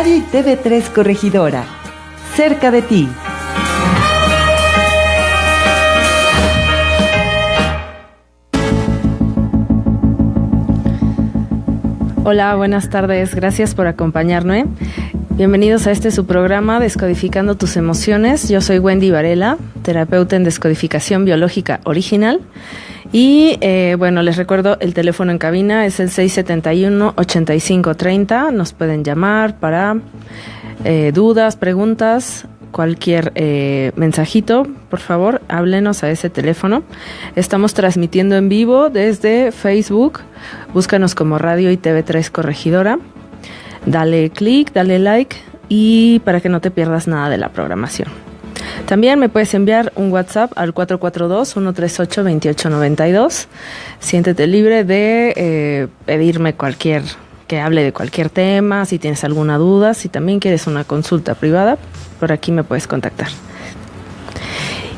Radio y TV3 Corregidora, cerca de ti. Hola, buenas tardes. Gracias por acompañarme. Bienvenidos a su programa Descodificando tus emociones. Yo soy Wendy Varela, terapeuta en descodificación biológica original. Y les recuerdo, el teléfono en cabina es el 671-8530. Nos pueden llamar para dudas, preguntas, cualquier mensajito. Por favor, háblenos a ese teléfono. Estamos transmitiendo en vivo desde Facebook. Búscanos como Radio y TV3 Corregidora. Dale clic, dale like y para que no te pierdas nada de la programación. También me puedes enviar un WhatsApp al 442-138-2892. Siéntete libre de pedirme que hable de cualquier tema, si tienes alguna duda, si también quieres una consulta privada, por aquí me puedes contactar.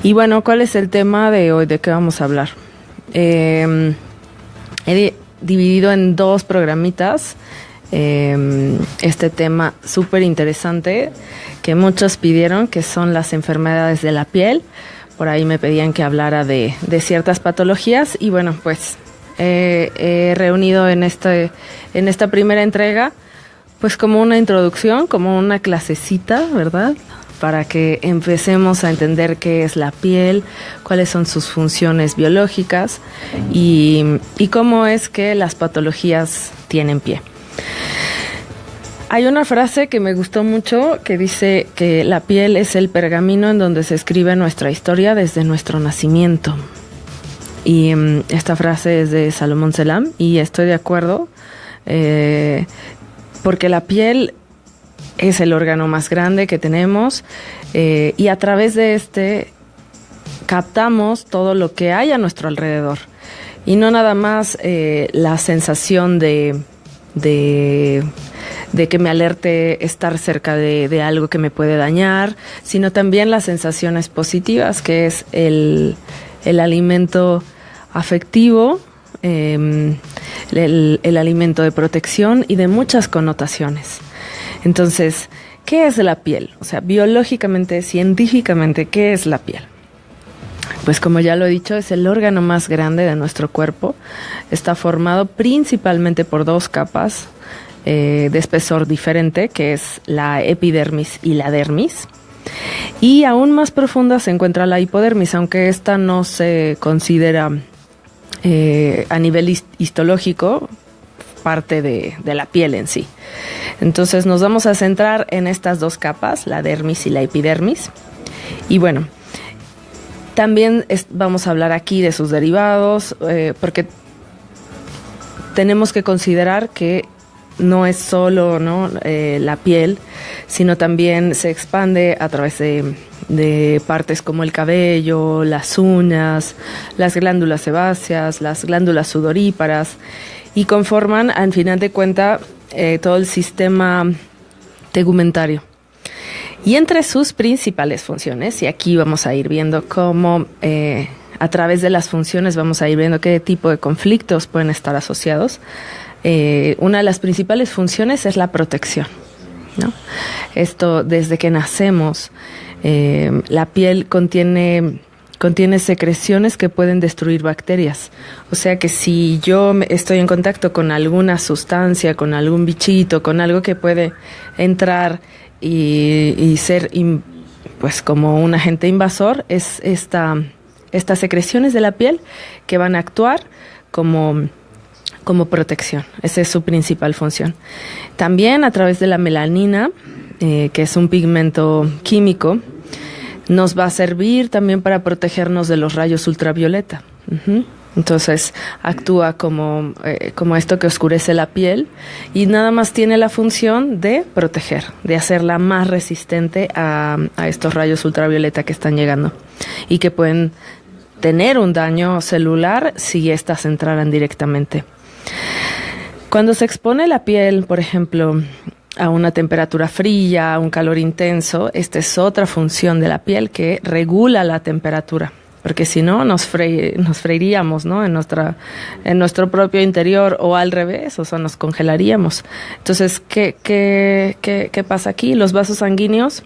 Y bueno, ¿cuál es el tema de hoy? ¿De qué vamos a hablar? He dividido en 2 programitas este tema súper interesante que muchos pidieron, que son las enfermedades de la piel. Por ahí me pedían que hablara de ciertas patologías y bueno, pues he reunido en esta primera entrega pues como una introducción, como una clasecita, ¿verdad? Para que empecemos a entender qué es la piel, cuáles son sus funciones biológicas y cómo es que las patologías tienen pie. Hay una frase que me gustó mucho que dice que la piel es el pergamino en donde se escribe nuestra historia desde nuestro nacimiento. Y esta frase es de Salomón Selam y estoy de acuerdo porque la piel es el órgano más grande que tenemos y a través de captamos todo lo que hay a nuestro alrededor y no nada más la sensación de que me alerte estar cerca de algo que me puede dañar, sino también las sensaciones positivas, que es el alimento afectivo, el alimento de protección y de muchas connotaciones. Entonces, ¿qué es la piel? O sea, biológicamente, científicamente, ¿qué es la piel? Pues como ya lo he dicho, es el órgano más grande de nuestro cuerpo. Está formado principalmente por 2 capas de espesor diferente, que es la epidermis y la dermis. Y aún más profunda se encuentra la hipodermis, aunque esta no se considera a nivel histológico parte de la piel en sí. Entonces nos vamos a centrar en estas 2 capas, la dermis y la epidermis. Y bueno, también vamos a hablar aquí de sus derivados, porque tenemos que considerar que no es solo la piel, sino también se expande a través de partes como el cabello, las uñas, las glándulas sebáceas, las glándulas sudoríparas y conforman, al final de cuentas, todo el sistema tegumentario. Y entre sus principales funciones, y aquí vamos a ir viendo cómo a través de las funciones vamos a ir viendo qué tipo de conflictos pueden estar asociados. Una de las principales funciones es la protección, ¿no? Esto, desde que nacemos, la piel contiene secreciones que pueden destruir bacterias. O sea que si yo estoy en contacto con alguna sustancia, con algún bichito, con algo que puede entrar y ser pues como un agente invasor, es estas secreciones de la piel que van a actuar como protección. Esa es su principal función. También a través de la melanina, que es un pigmento químico, nos va a servir también para protegernos de los rayos ultravioleta. Entonces actúa como esto que oscurece la piel y nada más tiene la función de proteger, de hacerla más resistente a estos rayos ultravioleta que están llegando y que pueden tener un daño celular si éstas entraran directamente. Cuando se expone la piel, por ejemplo, a una temperatura fría, a un calor intenso, esta es otra función de la piel que regula la temperatura porque si no nos freiríamos, ¿no? en nuestro propio interior, o al revés, o sea, nos congelaríamos. Entonces, ¿qué pasa aquí? Los vasos sanguíneos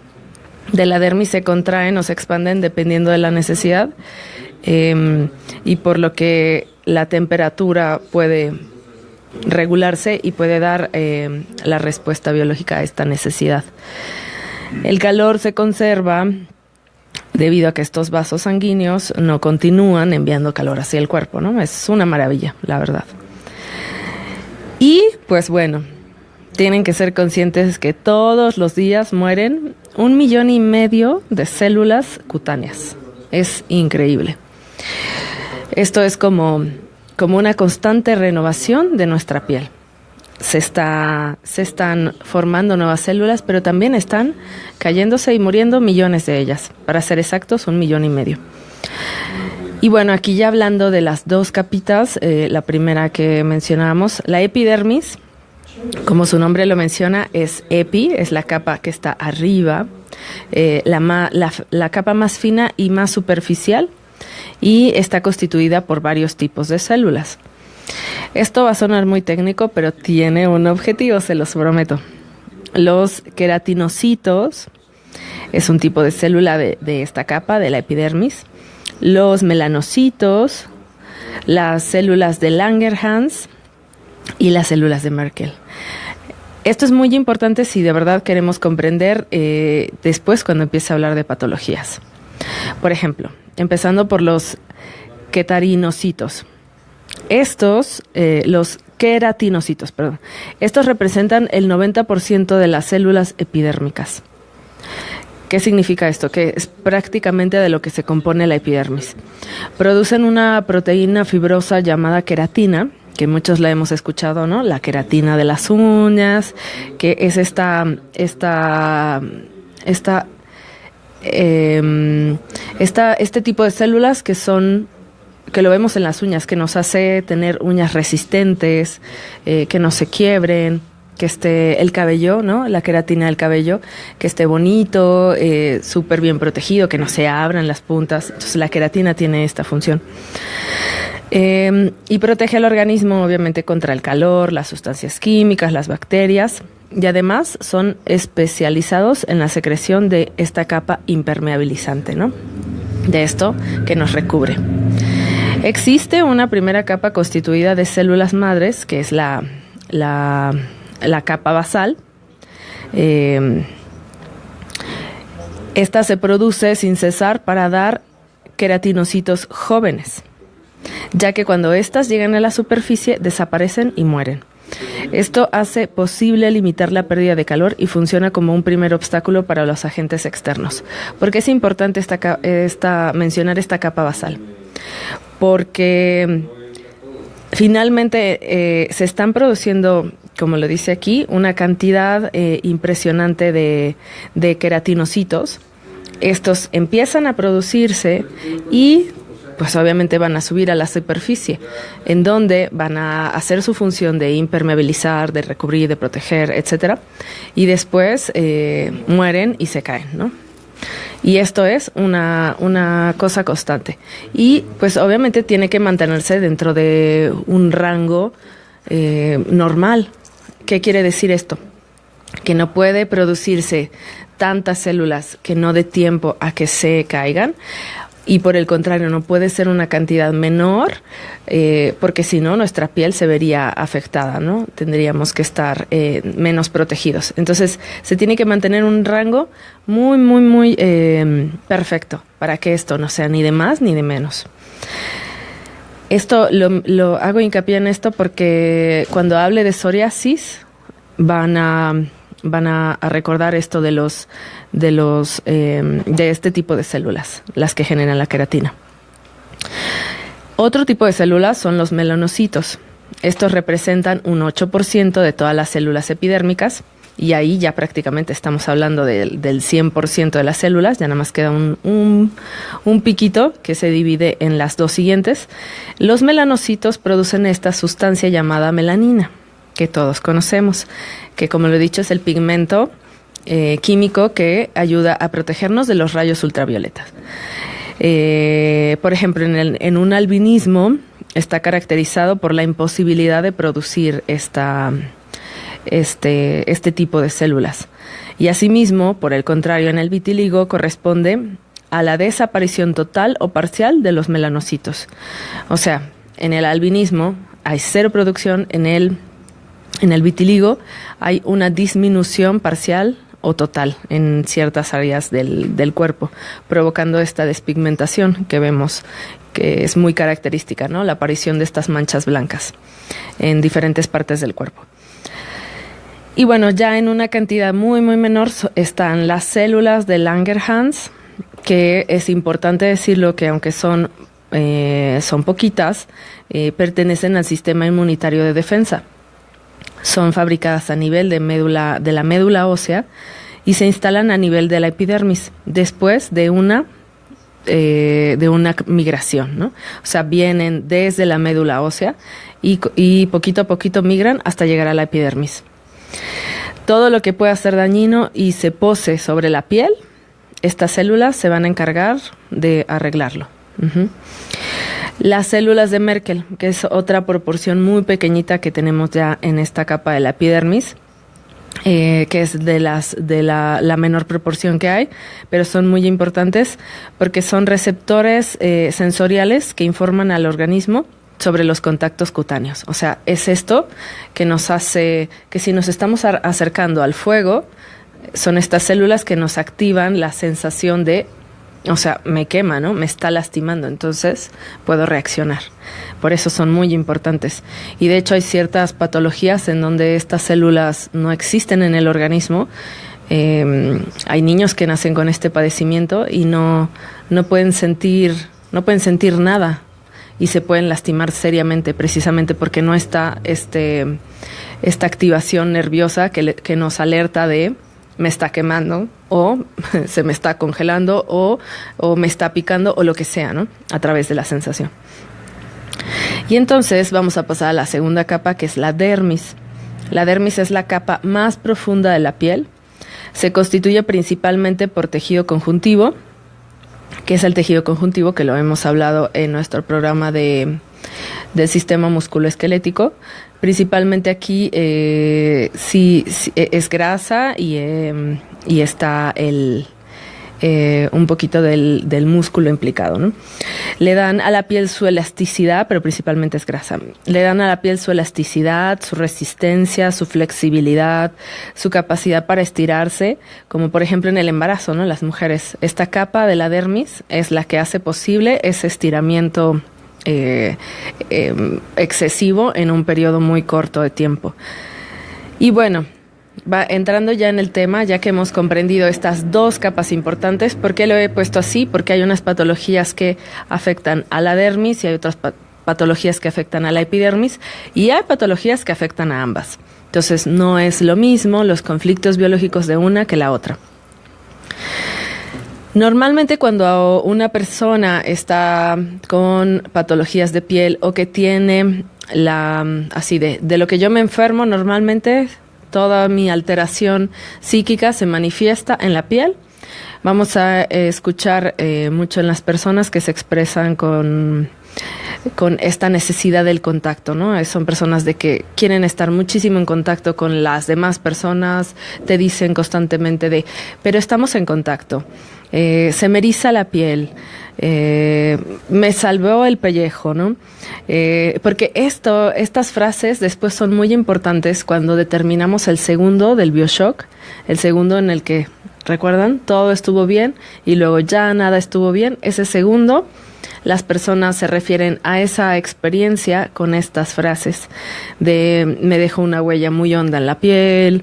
de la dermis se contraen o se expanden dependiendo de la necesidad, y por lo que la temperatura puede regularse y puede dar la respuesta biológica a esta necesidad. El calor se conserva debido a que estos vasos sanguíneos no continúan enviando calor hacia el cuerpo, ¿no? Es una maravilla, la verdad. Y, pues bueno, tienen que ser conscientes que todos los días mueren 1,5 millones de células cutáneas. Es increíble. Esto es como una constante renovación de nuestra piel. Se están formando nuevas células, pero también están cayéndose y muriendo millones de ellas. Para ser exactos, 1,5 millones. Y bueno, aquí ya hablando de las dos capitas, la primera que mencionábamos, la epidermis, como su nombre lo menciona, es epi, es la capa que está arriba, la capa más fina y más superficial, y está constituida por varios tipos de células. Esto va a sonar muy técnico, pero tiene un objetivo, se los prometo. Los queratinocitos es un tipo de célula de esta capa, de la epidermis. Los melanocitos, las células de Langerhans y las células de Merkel. Esto es muy importante si de verdad queremos comprender después cuando empiece a hablar de patologías. Por ejemplo, empezando por los queratinocitos. Los queratinocitos, estos representan el 90% de las células epidérmicas. ¿Qué significa esto? Que es prácticamente de lo que se compone la epidermis. Producen una proteína fibrosa llamada queratina, que muchos la hemos escuchado, ¿no? La queratina de las uñas, que es este tipo de células que lo vemos en las uñas, que nos hace tener uñas resistentes, que no se quiebren, que esté el cabello, ¿no? La queratina del cabello, que esté bonito, súper bien protegido, que no se abran las puntas. Entonces la queratina tiene esta función. Y protege al organismo, obviamente, contra el calor, las sustancias químicas, las bacterias. Y además son especializados en la secreción de esta capa impermeabilizante, ¿no? De esto que nos recubre. Existe una primera capa constituida de células madres, que es la capa basal. Esta se produce sin cesar para dar queratinocitos jóvenes, ya que cuando éstas llegan a la superficie desaparecen y mueren. Esto hace posible limitar la pérdida de calor y funciona como un primer obstáculo para los agentes externos. ¿Por qué es importante mencionar esta capa basal? Porque finalmente se están produciendo, como lo dice aquí, una cantidad impresionante de queratinocitos. Estos empiezan a producirse y pues obviamente van a subir a la superficie, en donde van a hacer su función de impermeabilizar, de recubrir, de proteger, etcétera, y después mueren y se caen, ¿no? Y esto es una cosa constante. Y pues obviamente tiene que mantenerse dentro de un rango normal. ¿Qué quiere decir esto? Que no puede producirse tantas células que no dé tiempo a que se caigan. Y por el contrario, no puede ser una cantidad menor, porque si no, nuestra piel se vería afectada, ¿no? Tendríamos que estar menos protegidos. Entonces, se tiene que mantener un rango muy, muy, muy perfecto para que esto no sea ni de más ni de menos. Esto lo hago hincapié en esto porque cuando hable de psoriasis van a recordar esto de este tipo de células, las que generan la queratina. Otro tipo de células son los melanocitos. Estos representan un 8% de todas las células epidérmicas, y ahí ya prácticamente estamos hablando del 100% de las células. Ya nada más queda un piquito que se divide en las dos siguientes. Los melanocitos producen esta sustancia llamada melanina, que todos conocemos, que como lo he dicho es el pigmento químico que ayuda a protegernos de los rayos ultravioletas. Por ejemplo, en un albinismo está caracterizado por la imposibilidad de producir este tipo de células. Y asimismo, por el contrario, en el vitíligo corresponde a la desaparición total o parcial de los melanocitos. O sea, en el albinismo hay cero producción, en el vitíligo hay una disminución parcial o total en ciertas áreas del cuerpo, provocando esta despigmentación que vemos, que es muy característica, ¿no? La aparición de estas manchas blancas en diferentes partes del cuerpo. Y bueno, ya en una cantidad muy, muy menor están las células de Langerhans, que es importante decirlo que aunque son poquitas, pertenecen al sistema inmunitario de defensa. Son fabricadas a nivel de la médula ósea y se instalan a nivel de la epidermis después de una migración, ¿no? O sea, vienen desde la médula ósea y poquito a poquito migran hasta llegar a la epidermis. Todo lo que pueda ser dañino y se pose sobre la piel, estas células se van a encargar de arreglarlo. Las células de Merkel, que es otra proporción muy pequeñita que tenemos ya en esta capa de la epidermis, que es de la menor proporción que hay, pero son muy importantes porque son receptores sensoriales que informan al organismo sobre los contactos cutáneos. O sea, es esto que nos hace que si nos estamos acercando al fuego, son estas células que nos activan la sensación de, o sea, me quema, ¿no? Me está lastimando, entonces puedo reaccionar. Por eso son muy importantes. Y de hecho hay ciertas patologías en donde estas células no existen en el organismo. Hay niños que nacen con este padecimiento y no pueden sentir nada y se pueden lastimar seriamente precisamente porque no está esta activación nerviosa que nos alerta de me está quemando o se me está congelando o me está picando o lo que sea, ¿no? A través de la sensación. Y entonces vamos a pasar a la segunda capa, que es la dermis. La dermis es la capa más profunda de la piel. Se constituye principalmente por tejido conjuntivo, que es el tejido conjuntivo que lo hemos hablado en nuestro programa del sistema musculoesquelético. Principalmente aquí sí es grasa y está un poquito del músculo implicado, ¿no? Le dan a la piel su elasticidad, pero principalmente es grasa. Le dan a la piel su elasticidad, su resistencia, su flexibilidad, su capacidad para estirarse, como por ejemplo en el embarazo, ¿no? Las mujeres, esta capa de la dermis es la que hace posible ese estiramiento excesivo en un periodo muy corto de tiempo. Y bueno, entrando ya en el tema, ya que hemos comprendido estas dos capas importantes, ¿por qué lo he puesto así? Porque hay unas patologías que afectan a la dermis y hay otras patologías que afectan a la epidermis y hay patologías que afectan a ambas. Entonces no es lo mismo los conflictos biológicos de una que la otra. Normalmente cuando una persona está con patologías de piel o que tiene de lo que yo me enfermo, normalmente toda mi alteración psíquica se manifiesta en la piel. Vamos a escuchar mucho en las personas que se expresan con esta necesidad del contacto, ¿no? Son personas de que quieren estar muchísimo en contacto con las demás personas, te dicen constantemente pero estamos en contacto, se me eriza la piel, me salvó el pellejo, ¿no? Porque estas frases después son muy importantes cuando determinamos el segundo del BioShock, el segundo en el que, ¿recuerdan? Todo estuvo bien y luego ya nada estuvo bien. Ese segundo, las personas se refieren a esa experiencia con estas frases de me dejó una huella muy honda en la piel,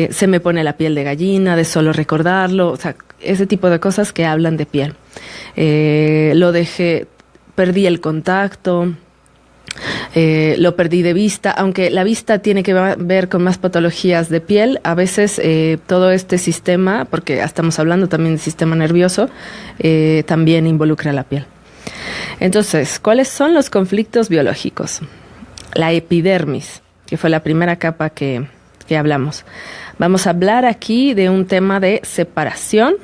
se me pone la piel de gallina de solo recordarlo, o sea, ese tipo de cosas que hablan de piel. Perdí el contacto, lo perdí de vista, aunque la vista tiene que ver con más patologías de piel. A veces todo este sistema, porque estamos hablando también del sistema nervioso, también involucra la piel. Entonces, ¿cuáles son los conflictos biológicos? La epidermis, que fue la primera capa que hablamos. Vamos a hablar aquí de un tema de separación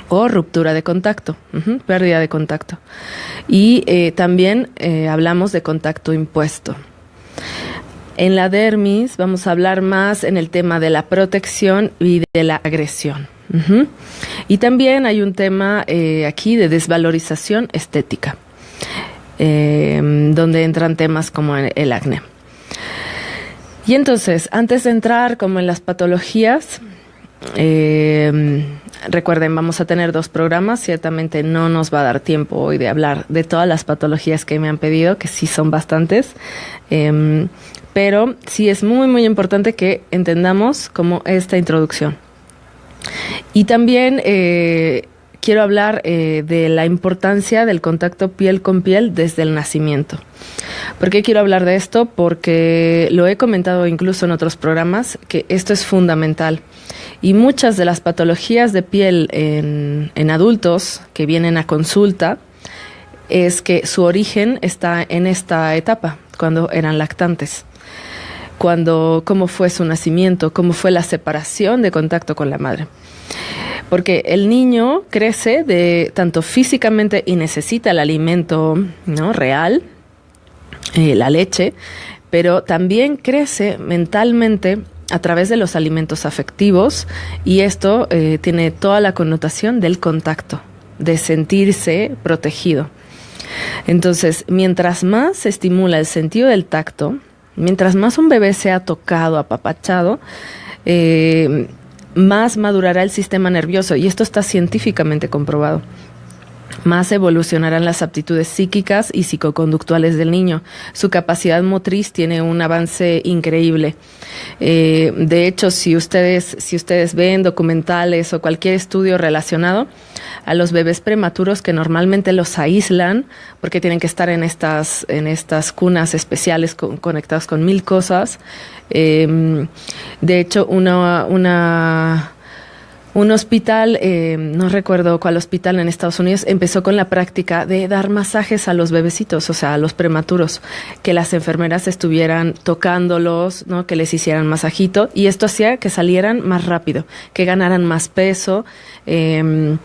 o ruptura de contacto, pérdida de contacto. Y también hablamos de contacto impuesto. En la dermis vamos a hablar más en el tema de la protección y de la agresión. Y también hay un tema aquí de desvalorización estética, donde entran temas como el acné. Y entonces, antes de entrar como en las patologías, recuerden, vamos a tener 2 programas. Ciertamente no nos va a dar tiempo hoy de hablar de todas las patologías que me han pedido, que sí son bastantes. Pero sí es muy, muy importante que entendamos como esta introducción. Y también quiero hablar de la importancia del contacto piel con piel desde el nacimiento. ¿Por qué quiero hablar de esto? Porque lo he comentado incluso en otros programas, que esto es fundamental. Y muchas de las patologías de piel en adultos que vienen a consulta es que su origen está en esta etapa, cuando eran lactantes. Cómo fue su nacimiento, cómo fue la separación de contacto con la madre. Porque el niño crece tanto físicamente y necesita el alimento, ¿no?, real, la leche, pero también crece mentalmente a través de los alimentos afectivos, y esto tiene toda la connotación del contacto, de sentirse protegido. Entonces, mientras más se estimula el sentido del tacto, mientras más un bebé sea tocado, apapachado, más madurará el sistema nervioso, y esto está científicamente comprobado. Más evolucionarán las aptitudes psíquicas y psicoconductuales del niño. Su capacidad motriz tiene un avance increíble. De hecho, si ustedes ven documentales o cualquier estudio relacionado a los bebés prematuros, que normalmente los aíslan porque tienen que estar en estas cunas especiales conectados con 1000 cosas. De hecho, un hospital, no recuerdo cuál hospital en Estados Unidos, empezó con la práctica de dar masajes a los bebecitos, o sea, a los prematuros, que las enfermeras estuvieran tocándolos, ¿no?, que les hicieran masajito, y esto hacía que salieran más rápido, que ganaran más peso, que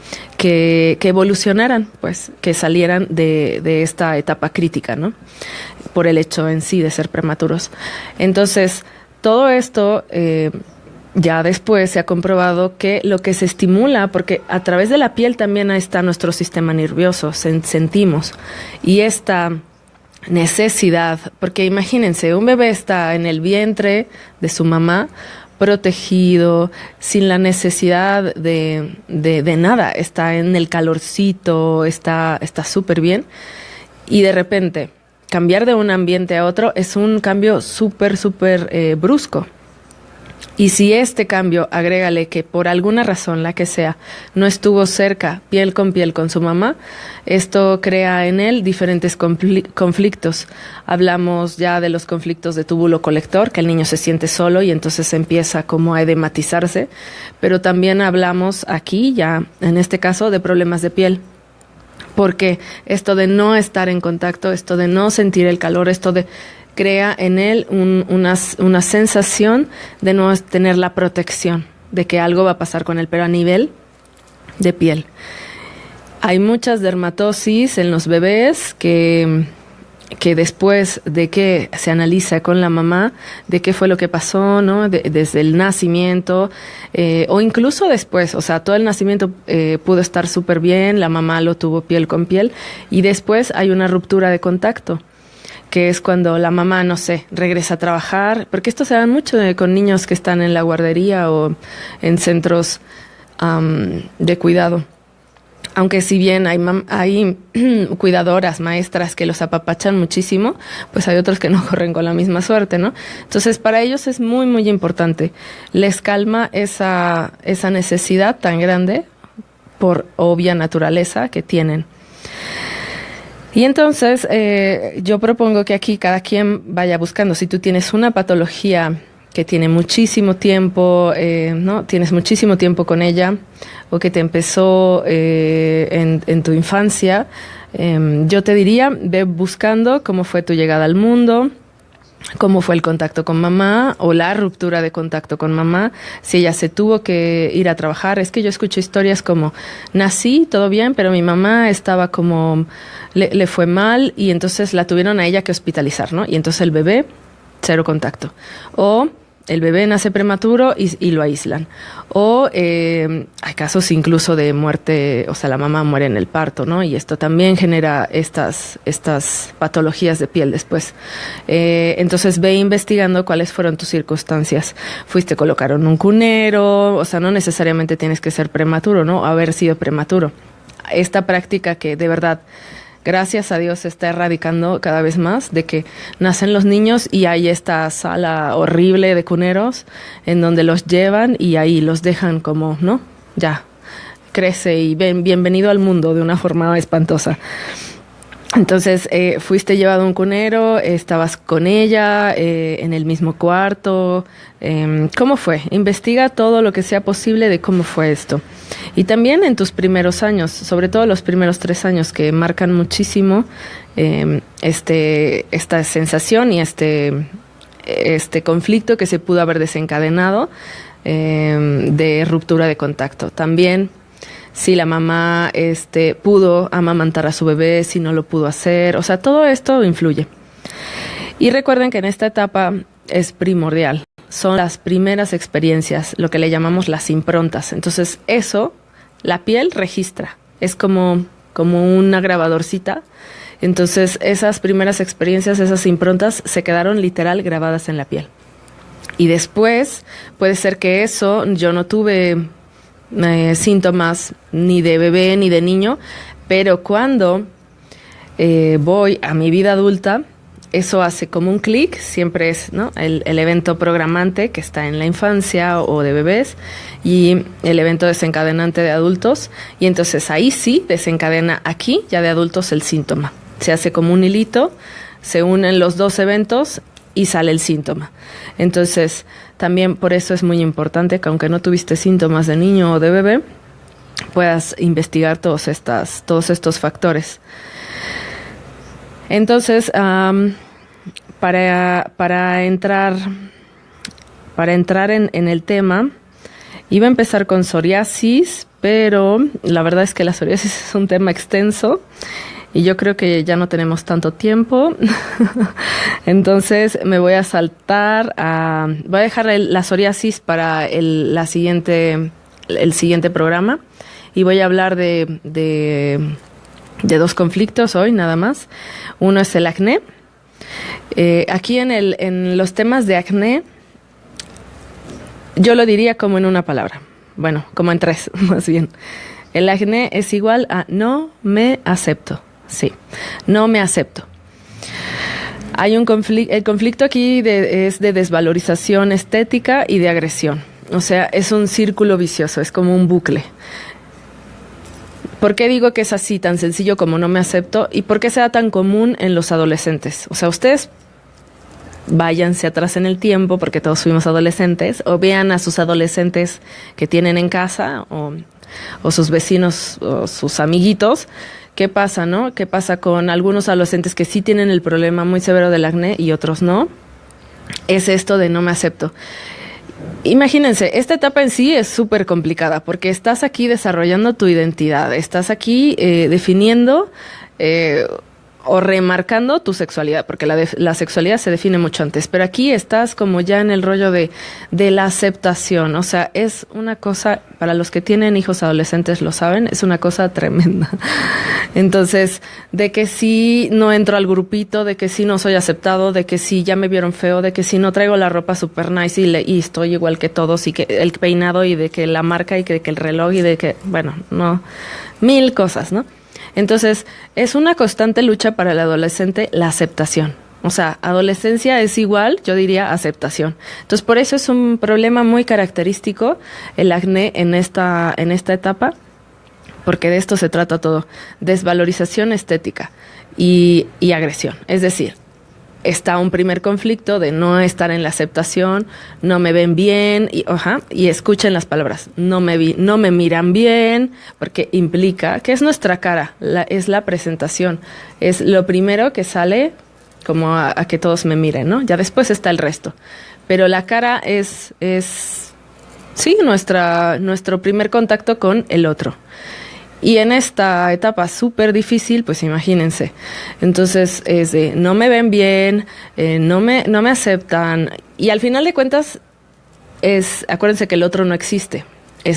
evolucionaran, pues, que salieran de esta etapa crítica, ¿no?, por el hecho en sí de ser prematuros. Entonces, todo esto ya después se ha comprobado que lo que se estimula, porque a través de la piel también está nuestro sistema nervioso, sentimos, y esta necesidad, porque imagínense, un bebé está en el vientre de su mamá, protegido, sin la necesidad de nada, está en el calorcito, está súper bien, y de repente cambiar de un ambiente a otro es un cambio súper brusco. Y si este cambio, agrégale que por alguna razón, la que sea, no estuvo cerca, piel con su mamá, esto crea en él diferentes conflictos. Hablamos ya de los conflictos de túbulo colector, que el niño se siente solo y entonces empieza como a edematizarse, pero también hablamos aquí ya, en este caso, de problemas de piel. Porque esto de no estar en contacto, esto de no sentir el calor, esto de crea en él una sensación de no tener la protección, de que algo va a pasar con él, pero a nivel de piel. Hay muchas dermatosis en los bebés que después de que se analiza con la mamá de qué fue lo que pasó, ¿no?, desde el nacimiento, o incluso después, o sea, todo el nacimiento pudo estar súper bien, la mamá lo tuvo piel con piel, y después hay una ruptura de contacto, que es cuando la mamá, no sé, regresa a trabajar, porque esto se da mucho con niños que están en la guardería o en centros de cuidado. Aunque si bien hay cuidadoras, maestras que los apapachan muchísimo, pues hay otros que no corren con la misma suerte, ¿no? Entonces, para ellos es muy, muy importante. Les calma esa necesidad tan grande por obvia naturaleza que tienen. Y entonces yo propongo que aquí cada quien vaya buscando. Si tú tienes una patología que tiene muchísimo tiempo, ¿no?, tienes muchísimo tiempo con ella, o que te empezó en tu infancia, yo te diría, ve buscando cómo fue tu llegada al mundo, cómo fue el contacto con mamá o la ruptura de contacto con mamá, si ella se tuvo que ir a trabajar. Es que yo escucho historias como, nací, todo bien, pero mi mamá estaba como, le fue mal y entonces la tuvieron a ella que hospitalizar, ¿no? Y entonces el bebé, cero contacto. O el bebé nace prematuro y lo aíslan. O hay casos incluso de muerte, o sea, la mamá muere en el parto, ¿no? Y esto también genera estas patologías de piel después. Entonces ve investigando cuáles fueron tus circunstancias. Fuiste, colocaron un cunero, o sea, no necesariamente tienes que ser prematuro, ¿no? Haber sido prematuro. Esta práctica que de verdad, gracias a Dios, se está erradicando cada vez más, de que nacen los niños y hay esta sala horrible de cuneros en donde los llevan y ahí los dejan como, ¿no? Ya, crece y bienvenido al mundo de una forma espantosa. Entonces, fuiste llevado a un cunero, estabas con ella en el mismo cuarto. ¿Cómo fue? Investiga todo lo que sea posible de cómo fue esto. Y también en tus primeros años, sobre todo los primeros 3 años, que marcan muchísimo esta sensación y este conflicto que se pudo haber desencadenado de ruptura de contacto. También, si la mamá pudo amamantar a su bebé, si no lo pudo hacer, o sea, todo esto influye. Y recuerden que en esta etapa es primordial. Son las primeras experiencias, lo que le llamamos las improntas. Entonces, eso, la piel registra. Es como una grabadorcita. Entonces, esas primeras experiencias, esas improntas, se quedaron literal grabadas en la piel. Y después, puede ser que eso, yo no tuve síntomas ni de bebé ni de niño, pero cuando voy a mi vida adulta, eso hace como un clic, siempre es, ¿no?, el evento programante que está en la infancia o de bebés y el evento desencadenante de adultos, y entonces ahí sí desencadena aquí ya de adultos el síntoma. Se hace como un hilito, se unen los dos eventos y sale el síntoma. Entonces, también por eso es muy importante que aunque no tuviste síntomas de niño o de bebé, puedas investigar todos estos factores. Entonces, para entrar en el tema, iba a empezar con psoriasis, pero la verdad es que la psoriasis es un tema extenso y yo creo que ya no tenemos tanto tiempo. Entonces me voy a voy a dejar la psoriasis para el siguiente programa y voy a hablar de 2 conflictos hoy nada más. Uno es el acné. Aquí en los temas de acné, yo lo diría como en una palabra. Bueno, como en 3, más bien. El acné es igual a no me acepto. Sí, no me acepto. Hay el conflicto aquí es de desvalorización estética y de agresión. O sea, es un círculo vicioso, es como un bucle. ¿Por qué digo que es así, tan sencillo como no me acepto? ¿Y por qué sea tan común en los adolescentes? O sea, ustedes váyanse atrás en el tiempo, porque todos fuimos adolescentes, o vean a sus adolescentes que tienen en casa, o sus vecinos, o sus amiguitos. ¿Qué pasa, no? ¿Qué pasa con algunos adolescentes que sí tienen el problema muy severo del acné y otros no? Es esto de no me acepto. Imagínense, esta etapa en sí es súper complicada porque estás aquí desarrollando tu identidad, estás aquí definiendo o remarcando tu sexualidad, porque la sexualidad se define mucho antes, pero aquí estás como ya en el rollo de la aceptación. O sea, es una cosa, para los que tienen hijos adolescentes lo saben, es una cosa tremenda. Entonces, de que si no entro al grupito, de que si no soy aceptado, de que si ya me vieron feo, de que si no traigo la ropa super nice y estoy igual que todos, y que el peinado, y de que la marca, y que el reloj, y de que, bueno, no, 1000 cosas, ¿no? Entonces, es una constante lucha para el adolescente la aceptación. O sea, adolescencia es igual, yo diría, aceptación. Entonces, por eso es un problema muy característico el acné en esta etapa, porque de esto se trata todo. Desvalorización estética y agresión. Es decir, está un primer conflicto de no estar en la aceptación, no me ven bien, y escuchen las palabras, no me miran bien, porque implica que es nuestra cara, es la presentación, es lo primero que sale como a que todos me miren, ¿no? Ya después está el resto. Pero la cara es sí, nuestro primer contacto con el otro. Y en esta etapa súper difícil, pues imagínense. Entonces es de no me ven bien, no me aceptan. Y al final de cuentas, acuérdense que el otro no existe.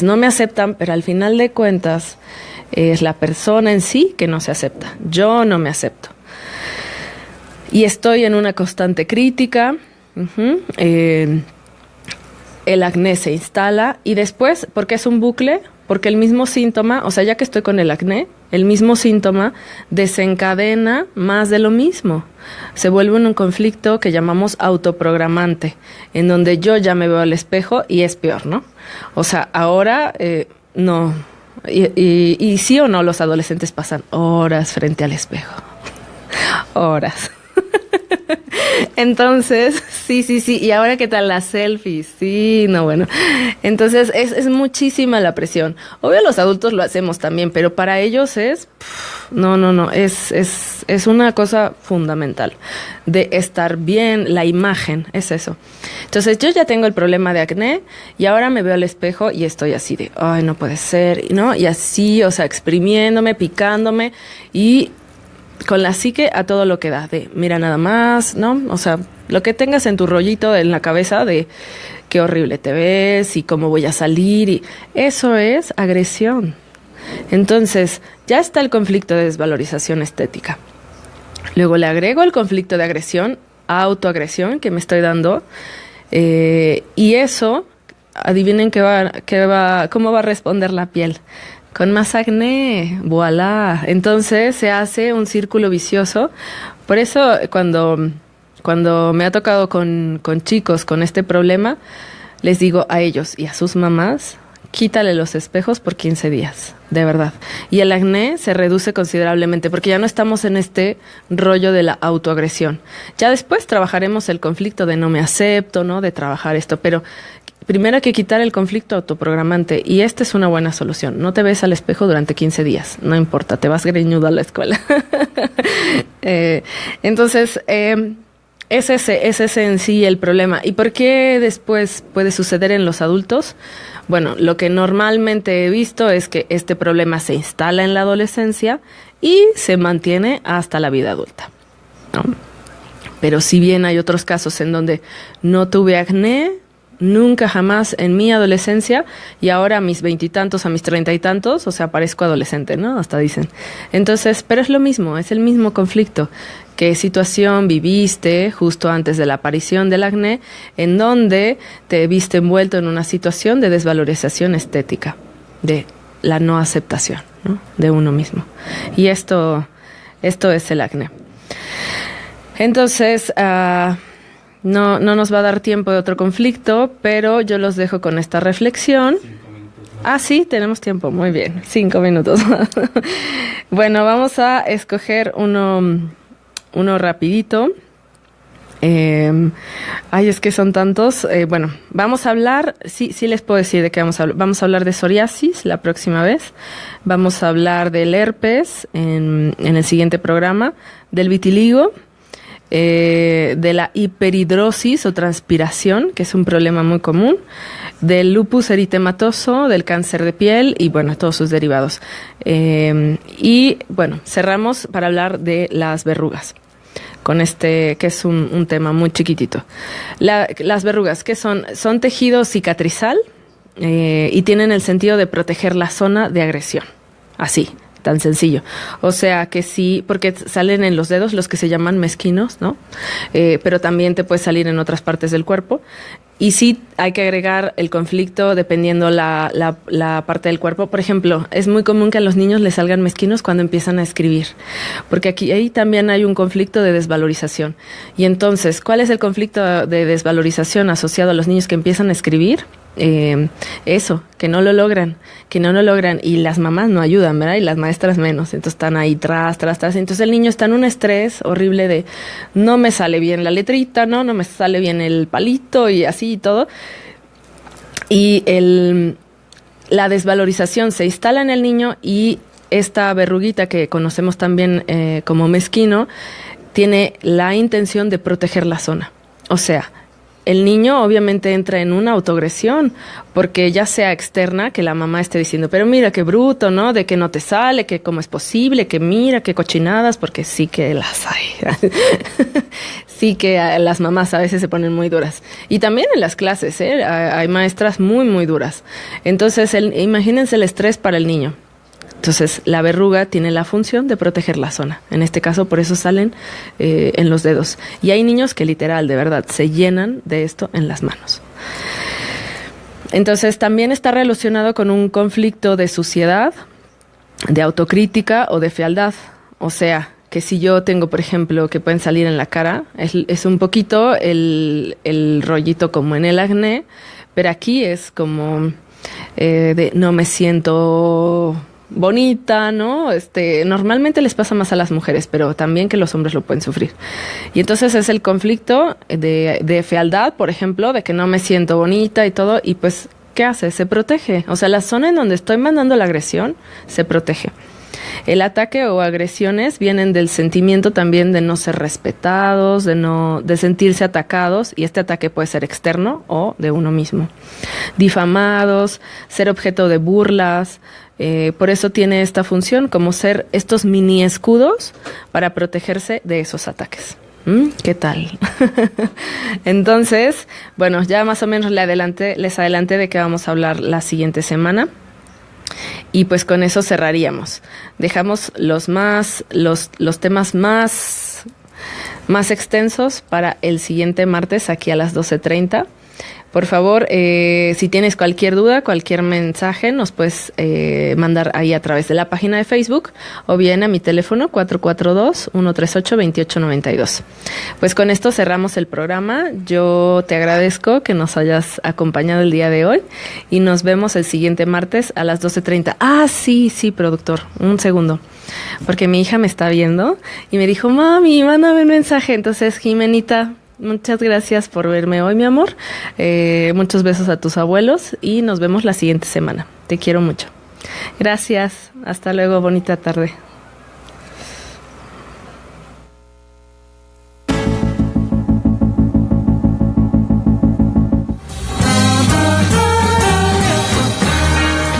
No me aceptan, pero al final de cuentas es la persona en sí que no se acepta. Yo no me acepto. Y estoy en una constante crítica. El acné se instala y después, porque es un bucle, porque el mismo síntoma, o sea, ya que estoy con el acné, el mismo síntoma desencadena más de lo mismo. Se vuelve un conflicto que llamamos autoprogramante, en donde yo ya me veo al espejo y es peor, ¿no? O sea, ahora no. Y sí o no, los adolescentes pasan horas frente al espejo. Horas. Entonces, sí. ¿Y ahora qué tal las selfies? Sí, no, bueno. Entonces, es muchísima la presión. Obvio, los adultos lo hacemos también, pero para ellos no. Es una cosa fundamental de estar bien, la imagen, es eso. Entonces, yo ya tengo el problema de acné y ahora me veo al espejo y estoy así de, ay, no puede ser, ¿no? Y así, o sea, exprimiéndome, picándome y con la psique a todo lo que da, de mira nada más, ¿no? O sea, lo que tengas en tu rollito en la cabeza de qué horrible te ves y cómo voy a salir, y eso es agresión. Entonces, ya está el conflicto de desvalorización estética. Luego le agrego el conflicto de agresión, autoagresión que me estoy dando, y eso, adivinen cómo va a responder la piel. Con más acné, voilà. Entonces se hace un círculo vicioso. Por eso cuando me ha tocado con chicos con este problema, les digo a ellos y a sus mamás, quítale los espejos por 15 días, de verdad. Y el acné se reduce considerablemente porque ya no estamos en este rollo de la autoagresión. Ya después trabajaremos el conflicto de no me acepto, ¿no? De trabajar esto, pero primero hay que quitar el conflicto autoprogramante y esta es una buena solución. No te ves al espejo durante 15 días, no importa, te vas greñudo a la escuela. Entonces, es ese en sí el problema. ¿Y por qué después puede suceder en los adultos? Bueno, lo que normalmente he visto es que este problema se instala en la adolescencia y se mantiene hasta la vida adulta, ¿no? Pero si bien hay otros casos en donde no tuve acné, nunca jamás en mi adolescencia y ahora a mis 20 y tantos, a mis 30 y tantos, o sea, parezco adolescente, ¿no? Hasta dicen. Entonces, pero es lo mismo, es el mismo conflicto. ¿Qué situación viviste justo antes de la aparición del acné en donde te viste envuelto en una situación de desvalorización estética, de la no aceptación, ¿no? De uno mismo? Y esto es el acné. Entonces, no nos va a dar tiempo de otro conflicto, pero yo los dejo con esta reflexión. 5 minutos. Sí, tenemos tiempo, muy bien, 5 minutos. Bueno, vamos a escoger uno rapidito. Es que son tantos. Bueno, vamos a hablar, sí les puedo decir de qué vamos a hablar. Vamos a hablar de psoriasis la próxima vez. Vamos a hablar del herpes en el siguiente programa, del vitiligo, de la hiperhidrosis o transpiración, que es un problema muy común, del lupus eritematoso, del cáncer de piel y bueno, todos sus derivados. Y bueno, cerramos para hablar de las verrugas, con que es un tema muy chiquitito. Las verrugas, ¿qué son? Son tejido cicatrizal y tienen el sentido de proteger la zona de agresión, así. Tan sencillo. O sea que sí, porque salen en los dedos los que se llaman mezquinos, ¿no? Pero también te puede salir en otras partes del cuerpo. Y sí hay que agregar el conflicto dependiendo la parte del cuerpo. Por ejemplo, es muy común que a los niños les salgan mezquinos cuando empiezan a escribir, porque ahí también hay un conflicto de desvalorización. Y entonces, ¿cuál es el conflicto de desvalorización asociado a los niños que empiezan a escribir? Eso, que no lo logran, y las mamás no ayudan, ¿verdad? Y las maestras menos, entonces están ahí tras, entonces el niño está en un estrés horrible de no me sale bien la letrita, no me sale bien el palito y así y todo, y la desvalorización se instala en el niño y esta verruguita que conocemos también como mezquino tiene la intención de proteger la zona. O sea, el niño obviamente entra en una autoagresión, porque ya sea externa, que la mamá esté diciendo, pero mira qué bruto, ¿no? De que no te sale, que cómo es posible, que mira qué cochinadas, porque sí que las hay. Sí que las mamás a veces se ponen muy duras. Y también en las clases, ¿eh? Hay maestras muy, muy duras. Entonces, imagínense el estrés para el niño. Entonces, la verruga tiene la función de proteger la zona. En este caso, por eso salen en los dedos. Y hay niños que literal, de verdad, se llenan de esto en las manos. Entonces, también está relacionado con un conflicto de suciedad, de autocrítica o de fealdad. O sea, que si yo tengo, por ejemplo, que pueden salir en la cara, es un poquito el rollito como en el acné, pero aquí es como de no me siento bonita, ¿no? Normalmente les pasa más a las mujeres, pero también que los hombres lo pueden sufrir. Y entonces es el conflicto de fealdad, por ejemplo, de que no me siento bonita y todo, y pues, ¿qué hace? Se protege. O sea, la zona en donde estoy mandando la agresión se protege. El ataque o agresiones vienen del sentimiento también de no ser respetados, de sentirse atacados, y este ataque puede ser externo o de uno mismo. Difamados, ser objeto de burlas. Por eso tiene esta función, como ser estos mini escudos para protegerse de esos ataques. ¿Qué tal? Entonces, bueno, ya más o menos les adelanté de qué vamos a hablar la siguiente semana. Y pues con eso cerraríamos. Dejamos los temas más extensos para el siguiente martes aquí a las 12:30. Por favor, si tienes cualquier duda, cualquier mensaje, nos puedes mandar ahí a través de la página de Facebook o bien a mi teléfono 442-138-2892. Pues con esto cerramos el programa. Yo te agradezco que nos hayas acompañado el día de hoy y nos vemos el siguiente martes a las 12:30. Ah, sí, productor, un segundo. Porque mi hija me está viendo y me dijo, mami, mándame un mensaje. Entonces, Jimenita, muchas gracias por verme hoy, mi amor. Muchos besos a tus abuelos y nos vemos la siguiente semana. Te quiero mucho. Gracias. Hasta luego. Bonita tarde.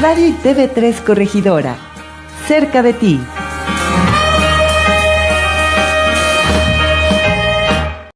Radio y TV3 Corregidora. Cerca de ti.